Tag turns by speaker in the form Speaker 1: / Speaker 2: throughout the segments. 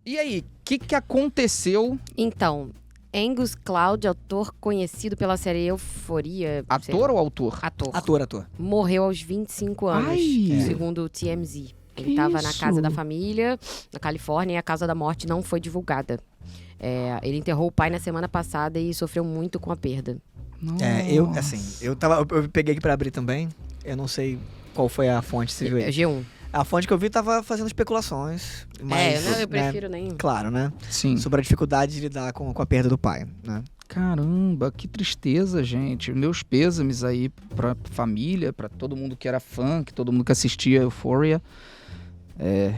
Speaker 1: E aí, o que aconteceu?
Speaker 2: Então, Angus Cloud, autor conhecido pela série Euforia.
Speaker 1: Ator ou autor?
Speaker 2: Ator. Morreu aos 25 anos,
Speaker 1: Ai.
Speaker 2: segundo o TMZ. Ele estava na casa da família, na Califórnia, e a causa da morte não foi divulgada. Ele enterrou o pai na semana passada e sofreu muito com a perda.
Speaker 3: Eu peguei aqui pra abrir também. Eu não sei qual foi a fonte, você viu aí.
Speaker 2: G1.
Speaker 3: A fonte que eu vi tava fazendo especulações. Mas,
Speaker 2: eu prefiro nem...
Speaker 3: Claro, né?
Speaker 1: Sim.
Speaker 3: Sobre a dificuldade de lidar com a perda do pai, né?
Speaker 1: Caramba, que tristeza, gente. Meus pêsames aí pra família, pra todo mundo que era fã, que todo mundo que assistia Euphoria.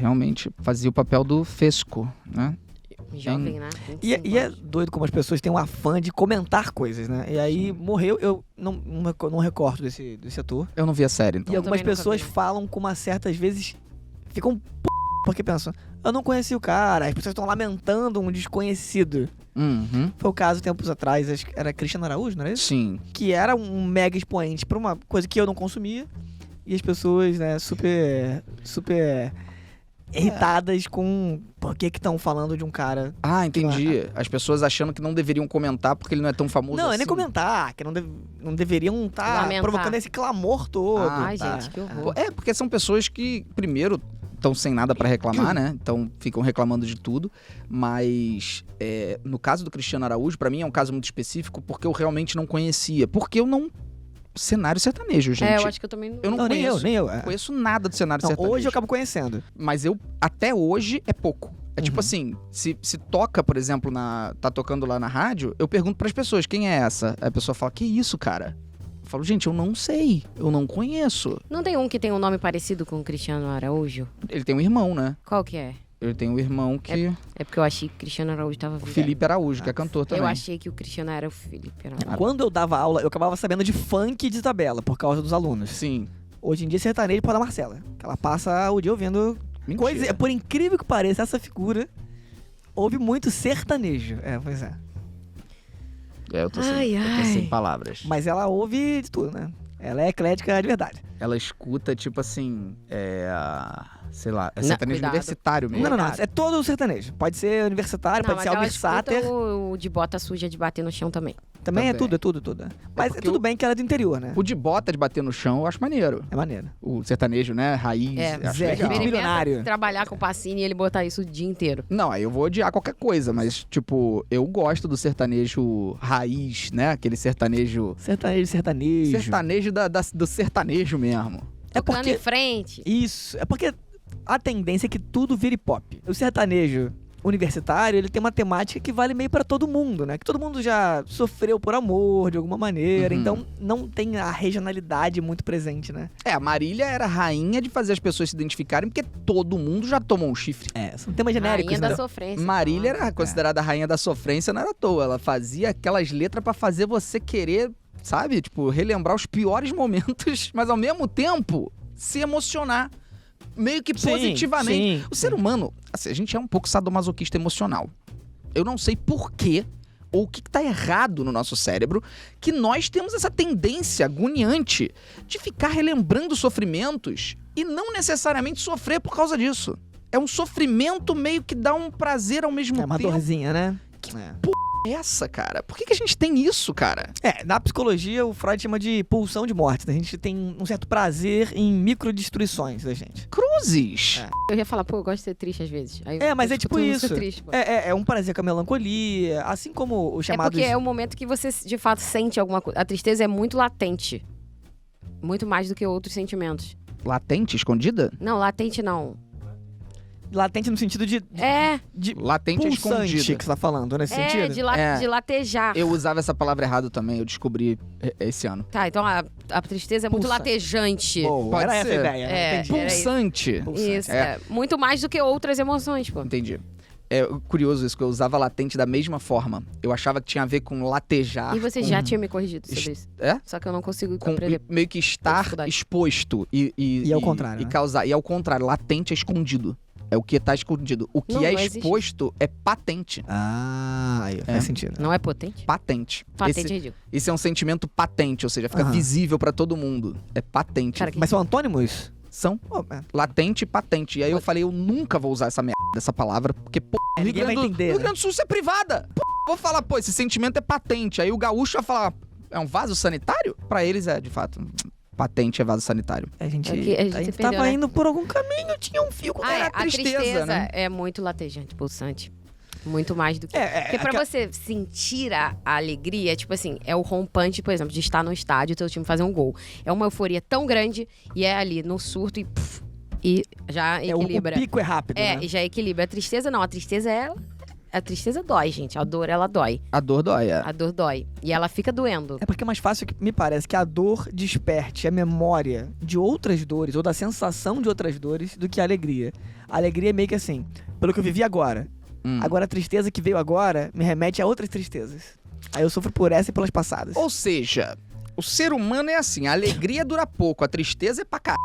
Speaker 1: Realmente fazia o papel do Fesco, né?
Speaker 2: Jovem, né?
Speaker 3: E é doido como as pessoas têm um afã de comentar coisas, né? E aí morreu, eu não recordo desse ator.
Speaker 1: Eu não vi a série, então.
Speaker 3: E algumas
Speaker 2: também nunca
Speaker 3: pessoas
Speaker 2: vi, não.
Speaker 3: falam com uma certa, às vezes, ficam porque pensam, eu não conheci o cara, as pessoas estão lamentando um desconhecido.
Speaker 1: Uhum.
Speaker 3: Foi o caso tempos atrás, acho que era Cristiano Araújo, não era isso?
Speaker 1: Sim.
Speaker 3: Que era um mega expoente pra uma coisa que eu não consumia. E as pessoas, né, super irritadas com por que estão falando de um cara.
Speaker 1: Ah, entendi. As pessoas achando que não deveriam comentar porque ele não é tão famoso
Speaker 3: Não,
Speaker 1: assim.
Speaker 3: é nem comentar, que não deveriam estar
Speaker 2: Lamentar.
Speaker 3: provocando esse clamor todo.
Speaker 2: Ai,
Speaker 3: tá?
Speaker 2: gente, que horror.
Speaker 1: Porque são pessoas que, primeiro, estão sem nada pra reclamar, né? Então ficam reclamando de tudo. Mas no caso do Cristiano Araújo, pra mim é um caso muito específico porque eu realmente não conhecia. Porque eu não... Cenário sertanejo, gente.
Speaker 2: Eu acho que eu também não...
Speaker 1: Eu não
Speaker 3: Não, nem
Speaker 1: conheço.
Speaker 3: eu.
Speaker 1: Não conheço nada do cenário sertanejo.
Speaker 3: Hoje eu acabo conhecendo.
Speaker 1: Mas até hoje, é pouco. É tipo assim, se toca, por exemplo, tá tocando lá na rádio, eu pergunto pras pessoas, quem é essa? Aí a pessoa fala, que isso, cara? Eu falo, gente, eu não sei, eu não conheço.
Speaker 2: Não tem um que tem um nome parecido com o Cristiano Araújo?
Speaker 1: Ele tem um irmão, né?
Speaker 2: Qual que é?
Speaker 1: Ele tem um irmão que...
Speaker 2: É porque eu achei que o Cristiano Araújo tava
Speaker 1: O
Speaker 2: vivo.
Speaker 1: Felipe Araújo, que é cantor também.
Speaker 2: Eu achei que o Cristiano era o Felipe Araújo.
Speaker 3: Quando eu dava aula, eu acabava sabendo de funk de tabela, por causa dos alunos.
Speaker 1: Sim.
Speaker 3: Hoje em dia, sertanejo por da Marcela. Que ela passa o dia ouvindo
Speaker 1: Mentira.
Speaker 3: coisa. Por incrível que pareça, essa figura ouve muito sertanejo. Pois é.
Speaker 1: Eu tô
Speaker 2: Ai,
Speaker 1: sem palavras.
Speaker 3: Mas ela ouve de tudo, né? Ela é eclética de verdade.
Speaker 1: Ela escuta, tipo assim, sei lá,
Speaker 2: Não,
Speaker 1: sertanejo
Speaker 2: cuidado.
Speaker 1: universitário mesmo.
Speaker 3: Não. É todo sertanejo. Pode ser universitário,
Speaker 2: Não,
Speaker 3: pode
Speaker 2: mas
Speaker 3: ser
Speaker 2: ela
Speaker 3: Almir
Speaker 2: escuta
Speaker 3: Sater.
Speaker 2: o de bota suja de bater no chão também.
Speaker 3: Também é
Speaker 1: Também.
Speaker 3: tudo. Mas
Speaker 1: porque
Speaker 3: tudo bem que ela é do interior, né?
Speaker 1: O de bota de bater no chão, eu acho maneiro.
Speaker 3: É maneiro.
Speaker 1: O sertanejo, né? Raiz, acho
Speaker 3: Zé
Speaker 1: legal.
Speaker 3: Rico milionário.
Speaker 2: Trabalhar com o Pacini e ele botar isso o dia inteiro.
Speaker 1: Não, aí eu vou odiar qualquer coisa, mas, tipo, eu gosto do sertanejo raiz, né? Aquele sertanejo...
Speaker 3: Sertanejo.
Speaker 1: Sertanejo do sertanejo mesmo.
Speaker 3: É
Speaker 2: Tocando
Speaker 3: porque...
Speaker 2: em frente.
Speaker 3: Isso. É porque a tendência é que tudo vire pop. O sertanejo universitário, ele tem uma temática que vale meio pra todo mundo, né? Que todo mundo já sofreu por amor, de alguma maneira.
Speaker 1: Uhum.
Speaker 3: Então, não tem a regionalidade muito presente, né?
Speaker 1: A Marília era rainha de fazer as pessoas se identificarem, porque todo mundo já tomou um chifre.
Speaker 3: São temas genéricos,
Speaker 2: Rainha
Speaker 3: né?
Speaker 2: da sofrência.
Speaker 1: Marília era considerada a rainha da sofrência, não era à toa. Ela fazia aquelas letras pra fazer você querer, sabe? Tipo, relembrar os piores momentos, mas ao mesmo tempo se emocionar. Meio que positivamente. O ser humano, assim, a gente é um pouco sadomasoquista emocional. Eu não sei por quê, ou o que tá errado no nosso cérebro, que nós temos essa tendência agoniante de ficar relembrando sofrimentos e não necessariamente sofrer por causa disso. É um sofrimento meio que dá um prazer ao mesmo
Speaker 3: É uma
Speaker 1: tempo.
Speaker 3: dorzinha, né?
Speaker 1: Essa, cara? Por que a gente tem isso, cara?
Speaker 3: Na psicologia, o Freud chama de pulsão de morte. A gente tem um certo prazer em microdestruições da gente.
Speaker 1: Cruzes!
Speaker 2: Eu ia falar, pô, eu gosto de ser triste às vezes. Aí
Speaker 3: Mas
Speaker 2: eu
Speaker 3: é tipo
Speaker 2: escuto
Speaker 3: isso.
Speaker 2: Ser triste, pô.
Speaker 3: É um prazer com a melancolia, assim como o chamado...
Speaker 2: porque é o momento que você, de fato, sente alguma coisa. A tristeza é muito latente. Muito mais do que outros sentimentos.
Speaker 1: Latente, escondida?
Speaker 2: Não, latente não.
Speaker 3: Latente no sentido de
Speaker 1: Latente
Speaker 3: pulsante
Speaker 1: escondida.
Speaker 3: que você tá falando, nesse sentido?
Speaker 2: De latejar.
Speaker 1: Eu usava essa palavra errada também, eu descobri esse ano.
Speaker 2: Tá, então a tristeza é muito
Speaker 3: Pulsa.
Speaker 2: latejante.
Speaker 3: Boa,
Speaker 1: Pode
Speaker 3: era essa a
Speaker 1: ser.
Speaker 3: ideia, né? Entendi.
Speaker 2: Era isso.
Speaker 1: Pulsante.
Speaker 2: Isso, muito mais do que outras emoções, pô.
Speaker 1: Entendi. É curioso isso, que eu usava latente da mesma forma. Eu achava que tinha a ver com latejar.
Speaker 2: E você já tinha me corrigido sobre isso.
Speaker 1: É?
Speaker 2: Só que eu não consigo
Speaker 1: Com
Speaker 2: aprender.
Speaker 1: meio que estar
Speaker 2: dificuldade.
Speaker 1: exposto
Speaker 3: E ao contrário,
Speaker 1: E
Speaker 3: né?
Speaker 1: causar. E ao contrário, latente é escondido. É o que tá escondido. O que
Speaker 2: Não,
Speaker 1: é
Speaker 2: não existe.
Speaker 1: exposto é patente.
Speaker 3: Aí faz sentido.
Speaker 2: Não é potente?
Speaker 1: Patente.
Speaker 2: Patente é
Speaker 1: esse,
Speaker 2: ridículo.
Speaker 1: esse é um sentimento patente, ou seja, fica
Speaker 3: Aham.
Speaker 1: visível pra todo mundo. É patente.
Speaker 2: Cara, que
Speaker 3: Mas são antônimos?
Speaker 1: São. Latente e patente. E aí eu falei, eu nunca vou usar essa merda dessa palavra, porque, pô,
Speaker 3: ninguém vai entender,
Speaker 1: Rio Grande do Sul isso é privada. Pô, vou falar, pô, esse sentimento é patente. Aí o gaúcho vai falar, é um vaso sanitário? Pra eles é, de fato, patente é vaso sanitário.
Speaker 3: A gente
Speaker 2: perdeu,
Speaker 3: tava
Speaker 2: né?
Speaker 3: indo por algum caminho, tinha um fio com
Speaker 1: era
Speaker 2: a
Speaker 1: tristeza, né?
Speaker 2: é muito latejante, pulsante. Muito mais do que... Porque pra
Speaker 3: aquela-
Speaker 2: você sentir a alegria, tipo assim, é o rompante, por exemplo, de estar no estádio e teu time fazer um gol. É uma euforia tão grande e é ali no surto e já
Speaker 3: o
Speaker 2: equilibra.
Speaker 3: pico é rápido, né?
Speaker 2: E já equilibra. A tristeza não, a tristeza dói, gente. A dor, ela dói.
Speaker 1: A dor dói, é.
Speaker 2: A dor dói. E ela fica doendo.
Speaker 3: É porque é mais fácil, me parece, que a dor desperte a memória de outras dores, ou da sensação de outras dores, do que a alegria. A alegria é meio que assim, pelo que eu vivi agora. Agora a tristeza que veio agora me remete a outras tristezas. Aí eu sofro por essa e pelas passadas.
Speaker 1: Ou seja, o ser humano é assim, a alegria dura pouco, a tristeza é pra caralho.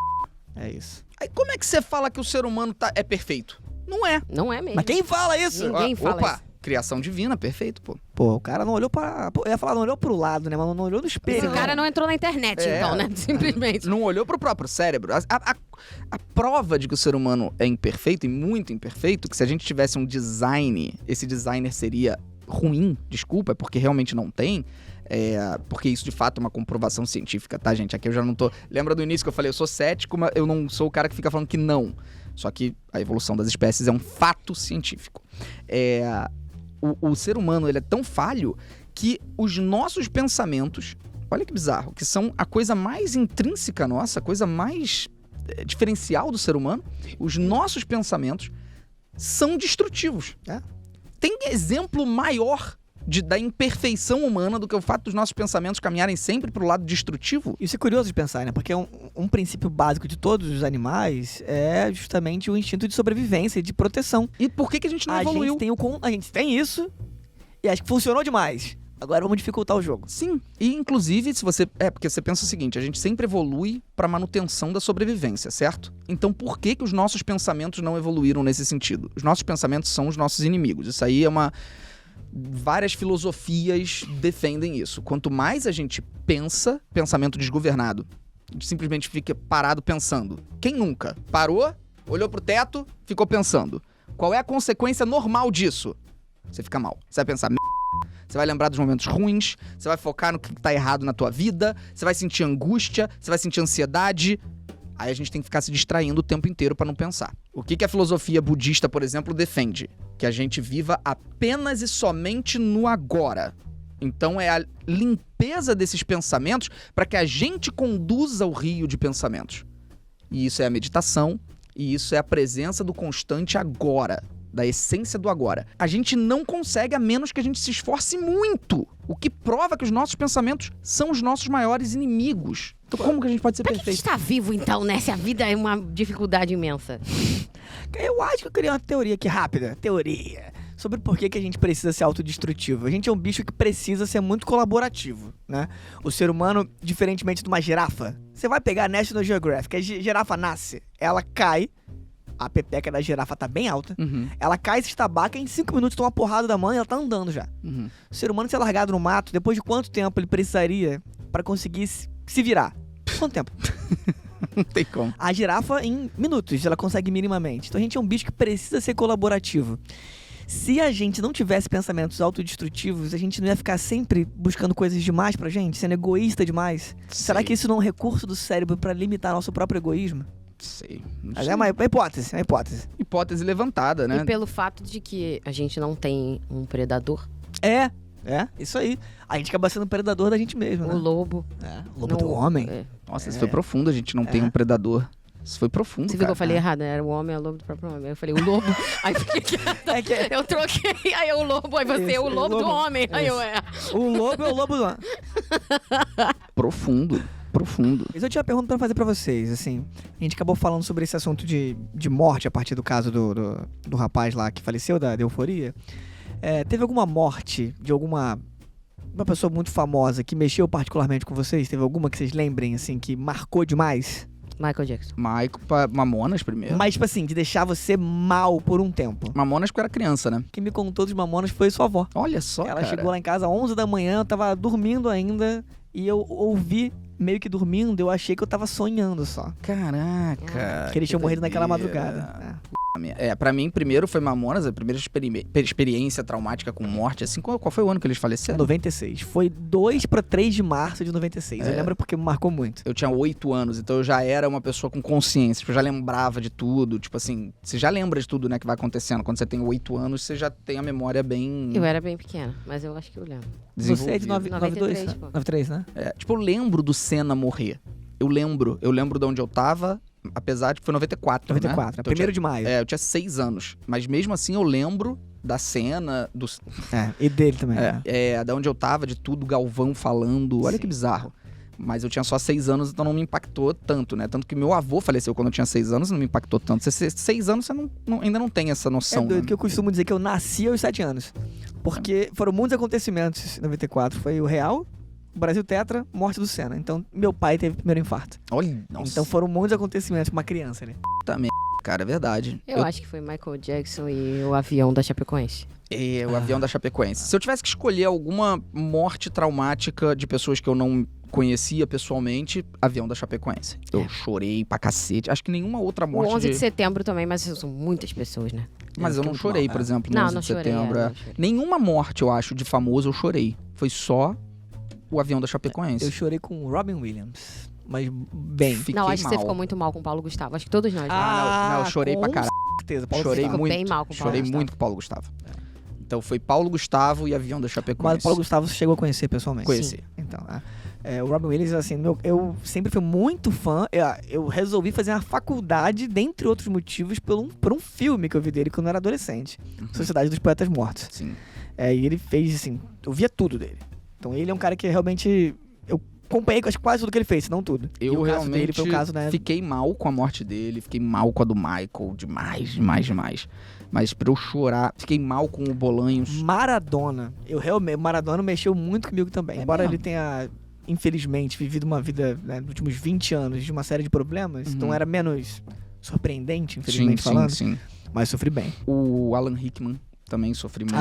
Speaker 3: É isso.
Speaker 1: Aí como é que você fala que o ser humano é perfeito? Não é.
Speaker 2: Não é mesmo.
Speaker 3: Mas quem fala isso?
Speaker 2: Ninguém fala
Speaker 1: Opa,
Speaker 2: isso.
Speaker 1: criação divina, perfeito, pô.
Speaker 3: Pô, o cara não olhou pra... Pô, eu ia falar, não olhou pro lado, né? Mas não olhou no espelho.
Speaker 2: Esse cara não entrou na internet,
Speaker 1: É.
Speaker 2: então, né? Simplesmente.
Speaker 1: Não olhou pro próprio cérebro. A prova de que o ser humano é imperfeito, e muito imperfeito, que se a gente tivesse um design, esse designer seria ruim, desculpa, é porque realmente não tem, porque isso de fato é uma comprovação científica, tá, gente? Aqui eu já não tô... Lembra do início que eu falei, eu sou cético, mas eu não sou o cara que fica falando que não. Só que a evolução das espécies é um fato científico. O ser humano, ele é tão falho que os nossos pensamentos, olha que bizarro, que são a coisa mais intrínseca nossa, a coisa mais diferencial do ser humano, os nossos pensamentos são destrutivos. Tem exemplo maior da imperfeição humana do que o fato dos nossos pensamentos caminharem sempre pro lado destrutivo?
Speaker 3: Isso é curioso de pensar, né? Porque um princípio básico de todos os animais é justamente o instinto de sobrevivência e de proteção.
Speaker 1: E por que a gente não evoluiu?
Speaker 3: A gente tem isso e acho que funcionou demais. Agora vamos dificultar o jogo.
Speaker 1: Sim, e inclusive se você... porque você pensa o seguinte, a gente sempre evolui para manutenção da sobrevivência, certo? Então por que os nossos pensamentos não evoluíram nesse sentido? Os nossos pensamentos são os nossos inimigos. Isso aí é várias filosofias defendem isso. Quanto mais a gente pensa, pensamento desgovernado, a gente simplesmente fica parado pensando. Quem nunca? Parou, olhou pro teto, ficou pensando. Qual é a consequência normal disso? Você fica mal. Você vai pensar... Você vai lembrar dos momentos ruins, você vai focar no que tá errado na tua vida, você vai sentir angústia, você vai sentir ansiedade. Aí a gente tem que ficar se distraindo o tempo inteiro pra não pensar. O que a filosofia budista, por exemplo, defende? Que a gente viva apenas e somente no agora. Então é a limpeza desses pensamentos para que a gente conduza o rio de pensamentos. E isso é a meditação, e isso é a presença do constante agora. Da essência do agora. A gente não consegue a menos que a gente se esforce muito. O que prova que os nossos pensamentos são os nossos maiores inimigos. Então como que a gente pode ser
Speaker 2: Pra que a
Speaker 1: perfeito?
Speaker 2: gente tá vivo, então, né? Se a vida é uma dificuldade imensa.
Speaker 3: Eu acho que eu criei uma teoria aqui rápida. Teoria. Sobre por que a gente precisa ser autodestrutivo. A gente é um bicho que precisa ser muito colaborativo, né? O ser humano, diferentemente de uma girafa, você vai pegar a National Geographic, a girafa nasce, ela cai, a pepeca da girafa tá bem alta, ela cai, se estabaca, em 5 minutos toma uma porrada da mãe e ela tá andando já. O ser humano ser largado no mato, depois de quanto tempo ele precisaria pra conseguir se virar? Quanto tempo?
Speaker 1: Não tem como.
Speaker 3: A girafa, em minutos, ela consegue minimamente. Então a gente é um bicho que precisa ser colaborativo. Se a gente não tivesse pensamentos autodestrutivos, a gente não ia ficar sempre buscando coisas demais pra gente, sendo egoísta demais. Será que isso não é um recurso do cérebro pra limitar nosso próprio egoísmo?
Speaker 1: Sei.
Speaker 3: Mas é uma hipótese,
Speaker 1: Hipótese levantada, né?
Speaker 2: E pelo fato de que a gente não tem um predador,
Speaker 3: Isso aí. A gente acaba sendo predador da gente mesmo, né?
Speaker 2: o lobo.
Speaker 3: O lobo do homem.
Speaker 1: Nossa, isso foi profundo. A gente não tem um predador. Isso foi profundo,
Speaker 2: Você viu que
Speaker 1: cara.
Speaker 2: eu falei errado, né? Era o homem, é o lobo do próprio homem. Aí eu falei, o lobo. Aí fiquei quieta. Eu troquei. Aí o lobo, aí você,
Speaker 3: Isso,
Speaker 2: o lobo do homem. Aí eu,
Speaker 3: O lobo é o lobo do homem.
Speaker 1: Profundo.
Speaker 3: Mas eu tinha uma pergunta pra fazer pra vocês, assim. A gente acabou falando sobre esse assunto de morte a partir do caso do rapaz lá que faleceu, da euforia. Teve alguma morte de uma pessoa muito famosa que mexeu particularmente com vocês? Teve alguma que vocês lembrem, assim, que marcou demais?
Speaker 2: Michael Jackson.
Speaker 1: Mamonas primeiro.
Speaker 3: Mas, tipo assim, de deixar você mal por um tempo.
Speaker 1: Mamonas porque eu era criança, né?
Speaker 3: Quem me contou dos Mamonas foi sua avó.
Speaker 1: Olha só,
Speaker 3: Ela
Speaker 1: cara.
Speaker 3: chegou lá em casa às 11 da manhã, eu tava dormindo ainda, e eu ouvi meio que dormindo, eu achei que eu tava sonhando só.
Speaker 1: Caraca.
Speaker 3: Que eles tinham morrido naquela
Speaker 1: doideira.
Speaker 3: madrugada.
Speaker 1: Pra mim, primeiro foi Mamonas, a primeira experiência traumática com morte. Assim, qual foi o ano que eles faleceram?
Speaker 3: 96. Foi 2 pra 3 de março de 96. Eu lembro porque me marcou muito.
Speaker 1: Eu tinha 8 anos, então eu já era uma pessoa com consciência. Tipo, eu já lembrava de tudo. Tipo assim, você já lembra de tudo, né, que vai acontecendo. Quando você tem 8 anos, você já tem a memória bem
Speaker 2: Eu era bem pequena, mas eu acho que eu lembro.
Speaker 3: Você é de
Speaker 1: desenvolvida.
Speaker 3: 92?
Speaker 2: 93, pô.
Speaker 3: 93, né?
Speaker 1: Tipo, eu lembro do Senna morrer. Eu lembro de onde eu tava, apesar de que foi 94,
Speaker 3: 94,
Speaker 1: né? Então,
Speaker 3: 1º de maio.
Speaker 1: eu tinha 6 anos. Mas mesmo assim eu lembro da cena,
Speaker 3: E dele também. né?
Speaker 1: da onde eu tava, de tudo, Galvão falando. Olha
Speaker 3: Sim.
Speaker 1: que bizarro. Mas eu tinha só 6 anos, então não me impactou tanto, né? Tanto que meu avô faleceu quando eu tinha 6 anos, não me impactou tanto. Você 6 anos, você ainda não tem essa noção.
Speaker 3: É doido
Speaker 1: né?
Speaker 3: que eu costumo dizer que eu nasci aos 7 anos. Porque foram muitos acontecimentos em 94. Foi o Real, o Brasil Tetra, morte do Senna. Então, meu pai teve o primeiro infarto.
Speaker 1: Olha, nossa,
Speaker 3: Então foram muitos acontecimentos pra uma criança, né?
Speaker 1: cara, é verdade.
Speaker 2: Eu acho que foi Michael Jackson e o avião da Chapecoense.
Speaker 1: O avião da Chapecoense. Se eu tivesse que escolher alguma morte traumática de pessoas que eu não conhecia pessoalmente, avião da Chapecoense. Eu chorei pra cacete. Acho que nenhuma outra
Speaker 2: O
Speaker 1: morte
Speaker 2: 11 de setembro também, mas são muitas pessoas, né?
Speaker 1: Mas eu não
Speaker 3: muito
Speaker 1: chorei,
Speaker 3: mal,
Speaker 1: por exemplo, no
Speaker 2: Não,
Speaker 1: 11
Speaker 2: não
Speaker 1: de
Speaker 2: chorei.
Speaker 1: setembro.
Speaker 2: não chorei.
Speaker 1: Nenhuma morte, eu acho, de famoso eu chorei. Foi só o avião da Chapecoense.
Speaker 3: Eu chorei com o Robin Williams. Mas bem.
Speaker 1: Fiquei
Speaker 2: Não, acho que você
Speaker 1: mal.
Speaker 2: ficou muito mal com o Paulo Gustavo. Acho que todos nós. né?
Speaker 1: não, eu chorei pra caralho.
Speaker 3: Com certeza. Paulo
Speaker 1: Chorei
Speaker 3: Gustavo.
Speaker 2: ficou
Speaker 1: muito.
Speaker 2: bem mal com o Paulo
Speaker 1: Chorei
Speaker 2: Gustavo.
Speaker 1: muito com o Paulo Gustavo. Então foi Paulo Gustavo e avião da Chapecoense.
Speaker 3: Mas o Paulo Gustavo você chegou a conhecer pessoalmente?
Speaker 1: Conheci.
Speaker 3: Então, o Robin Williams, assim, eu sempre fui muito fã. Eu resolvi fazer uma faculdade, dentre outros motivos, por um filme que eu vi dele quando eu era adolescente. Sociedade dos Poetas Mortos.
Speaker 1: Sim.
Speaker 3: E ele fez, assim, eu via tudo dele. Então ele é um cara que realmente... Eu acompanhei quase tudo que ele fez, se não tudo. E
Speaker 1: Eu
Speaker 3: o caso
Speaker 1: realmente
Speaker 3: dele foi o caso, né?
Speaker 1: fiquei mal com a morte dele, fiquei mal com a do Michael, demais. Mas pra eu chorar, fiquei mal com o Bolanhos.
Speaker 3: Maradona. Maradona mexeu muito comigo também. Embora
Speaker 1: mesmo?
Speaker 3: ele tenha, infelizmente, vivido uma vida, né, nos últimos 20 anos de uma série de problemas, então era menos surpreendente, infelizmente falando.
Speaker 1: Sim.
Speaker 3: Mas sofri bem.
Speaker 1: O Alan Rickman também sofri muito,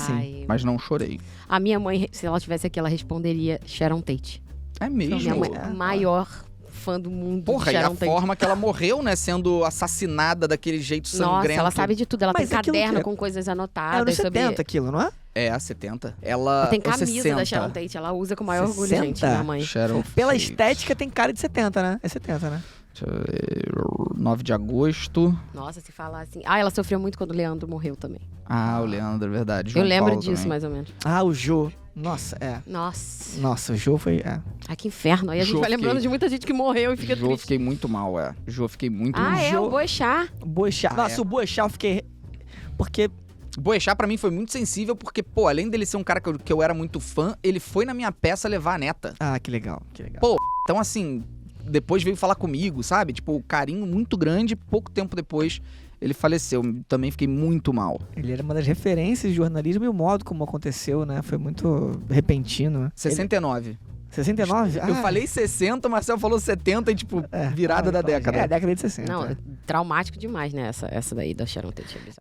Speaker 3: Sim.
Speaker 2: Ai,
Speaker 1: mas não chorei.
Speaker 2: A minha mãe, se ela tivesse aqui, ela responderia Sharon Tate.
Speaker 1: É mesmo?
Speaker 2: Minha mãe,
Speaker 3: É.
Speaker 2: maior fã do mundo.
Speaker 1: Porra,
Speaker 2: de
Speaker 1: e a
Speaker 2: Sharon Tate.
Speaker 1: forma que ela morreu, né? Sendo assassinada daquele jeito
Speaker 2: Nossa,
Speaker 1: sangrento.
Speaker 2: ela sabe de tudo. Ela
Speaker 3: Mas
Speaker 2: tem
Speaker 3: aquilo
Speaker 2: caderno
Speaker 3: que-
Speaker 2: com coisas
Speaker 3: É
Speaker 2: anotadas
Speaker 3: anos
Speaker 2: sobre...
Speaker 3: 70 aquilo, não é?
Speaker 1: É, a 70. Ela
Speaker 2: Tem
Speaker 1: ou
Speaker 2: camisa
Speaker 1: 60.
Speaker 2: da Sharon Tate. Ela usa com o maior orgulho,
Speaker 3: 60?
Speaker 2: gente, minha mãe.
Speaker 1: Sharon
Speaker 3: Pela
Speaker 1: Tate.
Speaker 3: estética tem cara de 70, né? É 70, né?
Speaker 1: Deixa eu ver, 9 de agosto.
Speaker 2: Nossa, se falar assim... ela sofreu muito quando o Leandro morreu também.
Speaker 1: O Leandro, é verdade.
Speaker 2: Eu
Speaker 1: João
Speaker 2: lembro
Speaker 1: Paulo
Speaker 2: disso,
Speaker 1: também.
Speaker 2: mais ou menos.
Speaker 3: O Jô. Nossa,
Speaker 2: Nossa.
Speaker 3: Nossa, o Jô foi...
Speaker 2: Ai, que inferno. Aí a gente
Speaker 1: Jô,
Speaker 2: vai lembrando
Speaker 1: fiquei-
Speaker 2: de muita gente que morreu e fica
Speaker 1: Jô,
Speaker 2: triste.
Speaker 1: fiquei muito mal, Jô, fiquei muito mal.
Speaker 2: O Boechat.
Speaker 3: Boechat. Nossa, o Boechat eu fiquei... Porque...
Speaker 1: Boechat pra mim foi muito sensível porque, pô, além dele ser um cara que eu era muito fã, ele foi na minha peça levar a neta.
Speaker 3: que legal, que legal.
Speaker 1: Pô, Então, assim, depois veio falar comigo, sabe? Tipo, carinho muito grande. Pouco tempo depois, ele faleceu. Também fiquei muito mal.
Speaker 3: Ele era uma das referências de jornalismo e o modo como aconteceu, né? Foi muito repentino.
Speaker 1: 69.
Speaker 3: 69?
Speaker 1: Eu falei 60, o Marcel falou 70 e, tipo, virada da década.
Speaker 3: É, década de 60.
Speaker 2: Não, traumático demais, né? Essa daí da Sharon Tate. É bizarro.